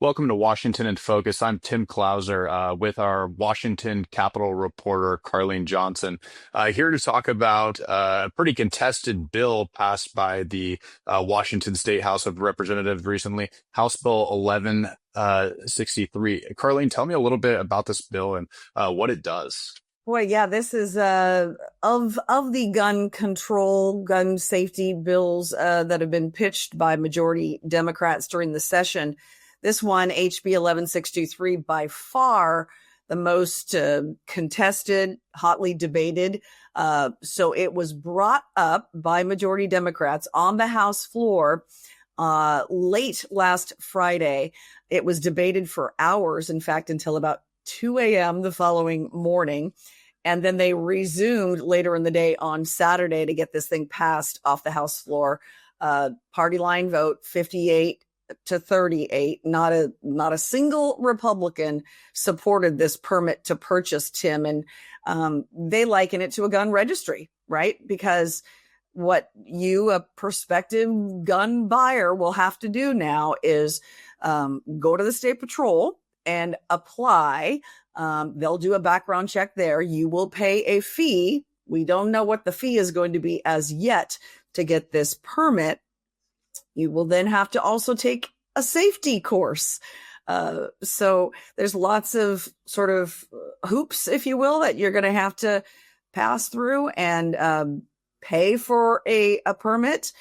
Welcome to Washington in Focus. I'm Tim Klauser with our Washington Capitol reporter, Carlene Johnson, here to talk about a pretty contested bill passed by the Washington State House of Representatives recently, House Bill 1163. Carlene, tell me a little bit about this bill and what it does. Boy, yeah, this is of the gun control, gun safety bills that have been pitched by majority Democrats during the session. This one, HB 1163, by far the most contested, hotly debated. So it was brought up by majority Democrats on the House floor late last Friday. It was debated for hours, in fact, until about 2 a.m. the following morning. And then they resumed later in the day on Saturday to get this thing passed off the House floor. Party line vote, 58 to 38. Not a single Republican supported this permit to purchase, Tim. And they liken it to a gun registry, right? Because what you, a prospective gun buyer, will have to do now is go to the state patrol and apply. They'll do a background check there. You will pay a fee. We don't know what the fee is going to be as yet to get this permit. You will then have to also take a safety course. So there's lots of sort of hoops, if you will, that you're going to have to pass through and pay for a permit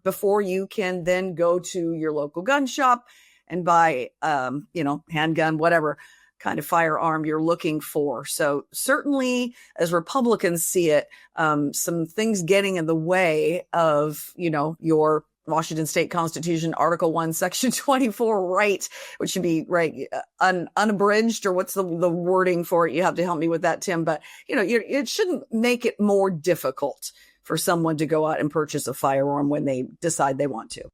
before you can then go to your local gun shop and buy, handgun, whatever kind of firearm you're looking for. So certainly, as Republicans see it, some things getting in the way of, your Washington State Constitution, Article 1, Section 24 right, which should be right, unabridged, or what's the wording for it? You have to help me with that, Tim. But, it shouldn't make it more difficult for someone to go out and purchase a firearm when they decide they want to.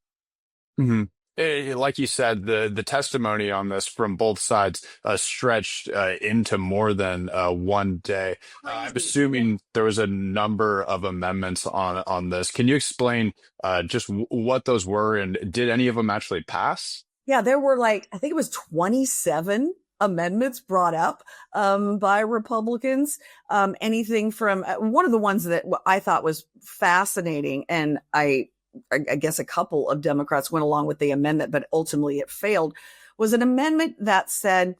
Mm-hmm. Like you said, the testimony on this from both sides stretched into more than one day. I'm assuming there was a number of amendments on this. Can you explain just what those were, and did any of them actually pass? Yeah, there were I think it was 27 amendments brought up by Republicans. Anything from one of the ones that I thought was fascinating, and I guess a couple of Democrats went along with the amendment, but ultimately it failed, was an amendment that said,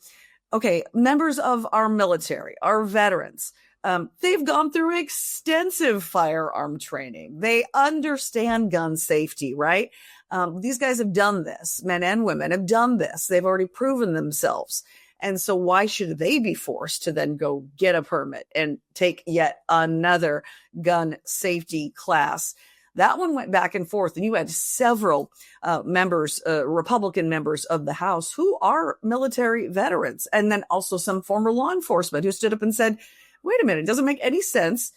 okay, members of our military, our veterans, they've gone through extensive firearm training. They understand gun safety, right? These guys have done this. Men and women have done this. They've already proven themselves. And so why should they be forced to then go get a permit and take yet another gun safety class? That one went back and forth, and you had several Republican members of the House who are military veterans, and then also some former law enforcement who stood up and said, wait a minute, it doesn't make any sense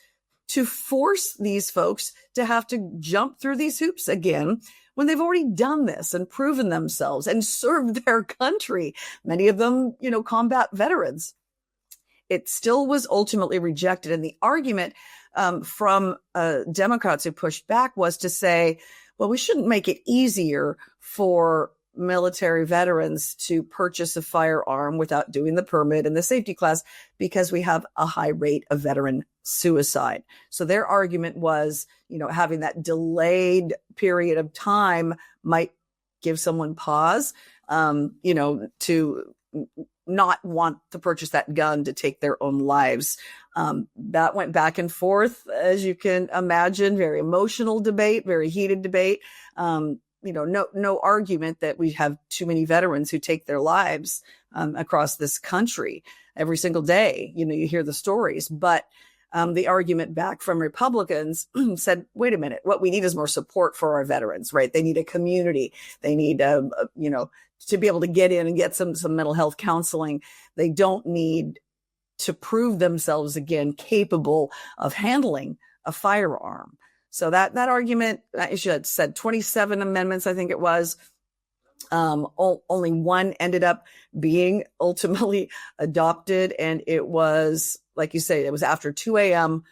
to force these folks to have to jump through these hoops again when they've already done this and proven themselves and served their country. Many of them, combat veterans. It still was ultimately rejected, and the argument from Democrats who pushed back was to say, well, we shouldn't make it easier for military veterans to purchase a firearm without doing the permit and the safety class because we have a high rate of veteran suicide. So their argument was, having that delayed period of time might give someone pause, to not want to purchase that gun to take their own lives. That went back and forth, as you can imagine, very emotional debate, very heated debate. No argument that we have too many veterans who take their lives across this country every single day. You hear the stories, but the argument back from Republicans said, wait a minute, what we need is more support for our veterans, right? They need a community. They need, to be able to get in and get some mental health counseling. They don't need to prove themselves again capable of handling a firearm. So that argument, I should have said 27 amendments, I think it was. Only one ended up being ultimately adopted. And it was, like you say, it was after 2 a.m.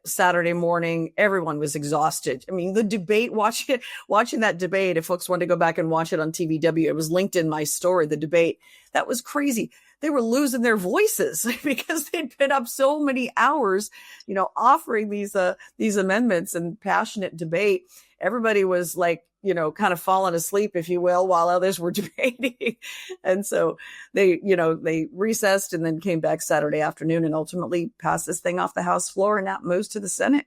Saturday morning, everyone was exhausted. I mean, the debate, watching that debate, if folks want to go back and watch it on TVW, it was linked in my story, the debate. That was crazy. They were losing their voices because they'd been up so many hours, offering these amendments and passionate debate. Everybody was like, kind of falling asleep, if you will, while others were debating. And so they recessed and then came back Saturday afternoon and ultimately passed this thing off the House floor, and now it moves to the Senate.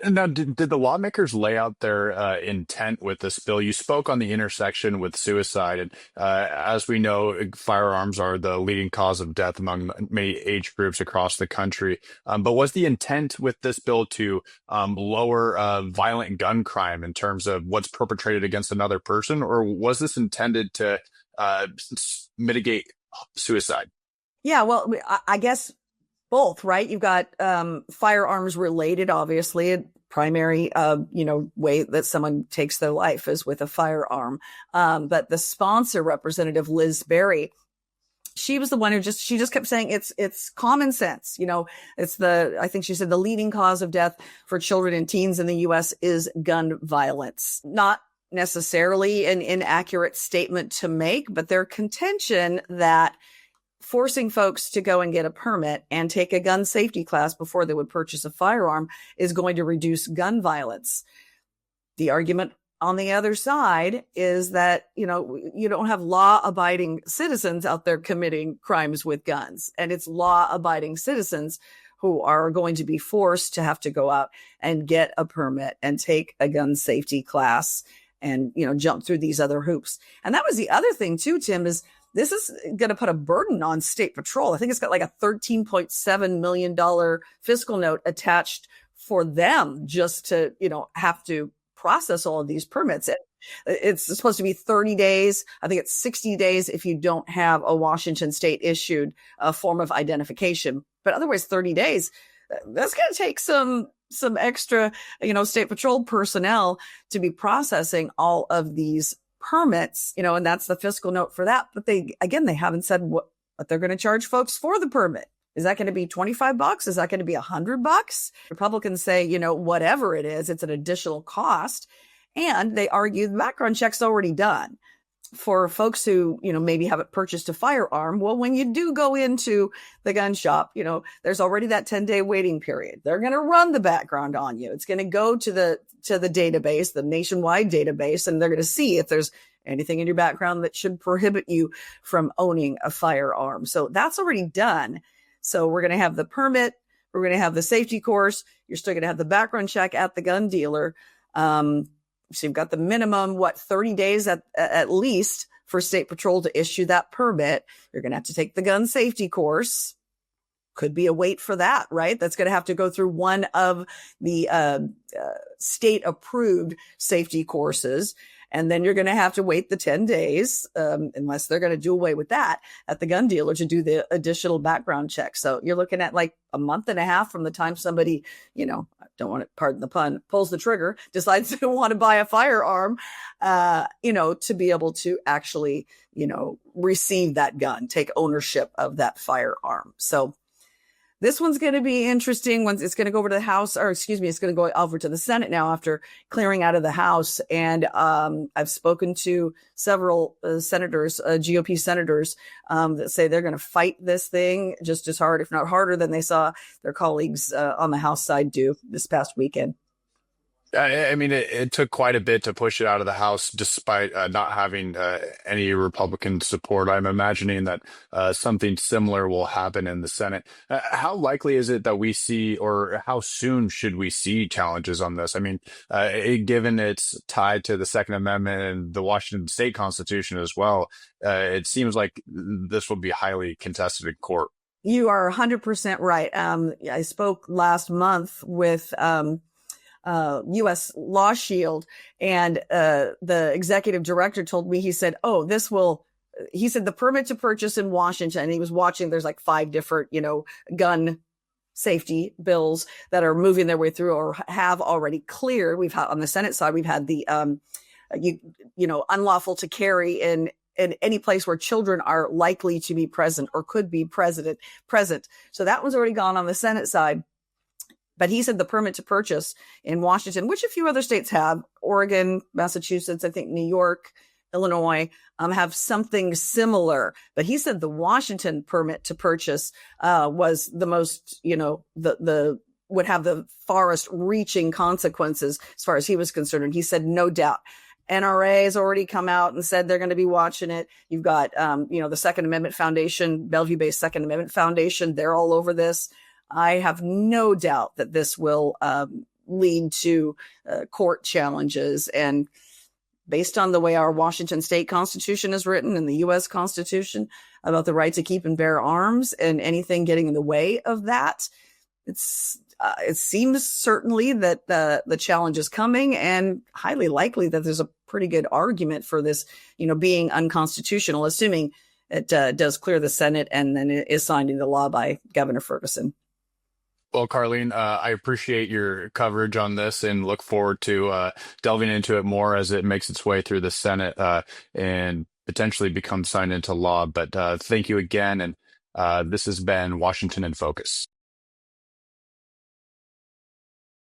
Now, did the lawmakers lay out their intent with this bill? You spoke on the intersection with suicide, and as we know, firearms are the leading cause of death among many age groups across the country. But was the intent with this bill to lower violent gun crime in terms of what's perpetrated against another person, or was this intended to mitigate suicide? Yeah, well, I guess both, right? You've got firearms related, obviously. A primary, way that someone takes their life is with a firearm. But the sponsor, Representative Liz Berry, she was the one who she just kept saying it's common sense. I think she said the leading cause of death for children and teens in the U.S. is gun violence. Not necessarily an inaccurate statement to make, but their contention that forcing folks to go and get a permit and take a gun safety class before they would purchase a firearm is going to reduce gun violence. The argument on the other side is that, you don't have law-abiding citizens out there committing crimes with guns, and it's law-abiding citizens who are going to be forced to have to go out and get a permit and take a gun safety class and, jump through these other hoops. And that was the other thing too, Tim, is this is going to put a burden on State Patrol. I think it's got like a $13.7 million fiscal note attached for them just to, have to process all of these permits. It's supposed to be 30 days. I think it's 60 days if you don't have a Washington state issued form of identification. But otherwise, 30 days, that's going to take some extra, State Patrol personnel to be processing all of these permits, and that's the fiscal note for that. But they haven't said what they're going to charge folks for the permit. Is that going to be $25? Is that going to be $100? Republicans say, whatever it is, it's an additional cost. And they argue the background check's already done. For folks who, maybe haven't purchased a firearm, well, when you do go into the gun shop, there's already that 10-day waiting period. They're going to run the background on you. It's going to go to the database, the nationwide database, and they're going to see if there's anything in your background that should prohibit you from owning a firearm. So that's already done. So we're going to have the permit. We're going to have the safety course. You're still going to have the background check at the gun dealer. So you've got the minimum, 30 days at least for State Patrol to issue that permit. You're going to have to take the gun safety course. Could be a wait for that, right? That's going to have to go through one of the state approved safety courses. And then you're going to have to wait the 10 days, unless they're going to do away with that at the gun dealer to do the additional background check. So you're looking at like a month and a half from the time somebody, I don't want to, pardon the pun, pulls the trigger, decides to want to buy a firearm, to be able to actually, receive that gun, take ownership of that firearm. So this one's going to be interesting. It's going to go over to the House, it's going to go over to the Senate now after clearing out of the House. And I've spoken to several senators, GOP senators, that say they're going to fight this thing just as hard, if not harder, than they saw their colleagues on the House side do this past weekend. I mean, it took quite a bit to push it out of the House, despite not having any Republican support. I'm imagining that something similar will happen in the Senate. How likely is it that we see, or how soon should we see challenges on this? I mean, given it's tied to the Second Amendment and the Washington State Constitution as well, it seems like this will be highly contested in court. You are 100% right. I spoke last month with U.S. Law Shield, and the executive director told me, he said, the permit to purchase in Washington, and he was watching, there's like 5 different, gun safety bills that are moving their way through or have already cleared. We've had on the Senate side, we've had the, unlawful to carry in any place where children are likely to be present or could be present. So that one's already gone on the Senate side. But he said the permit to purchase in Washington, which a few other states have, Oregon, Massachusetts, I think New York, Illinois, have something similar. But he said the Washington permit to purchase was the most, the would have the farthest reaching consequences as far as he was concerned. And he said, no doubt. NRA has already come out and said they're going to be watching it. You've got, the Second Amendment Foundation, Bellevue-based Second Amendment Foundation. They're all over this. I have no doubt that this will lead to court challenges. And based on the way our Washington state constitution is written and the U.S. Constitution about the right to keep and bear arms and anything getting in the way of that, it seems certainly that the challenge is coming, and highly likely that there's a pretty good argument for this, being unconstitutional, assuming it does clear the Senate and then it is signed into law by Governor Ferguson. Well, Carlene, I appreciate your coverage on this and look forward to delving into it more as it makes its way through the Senate and potentially becomes signed into law. But thank you again. And this has been Washington in Focus.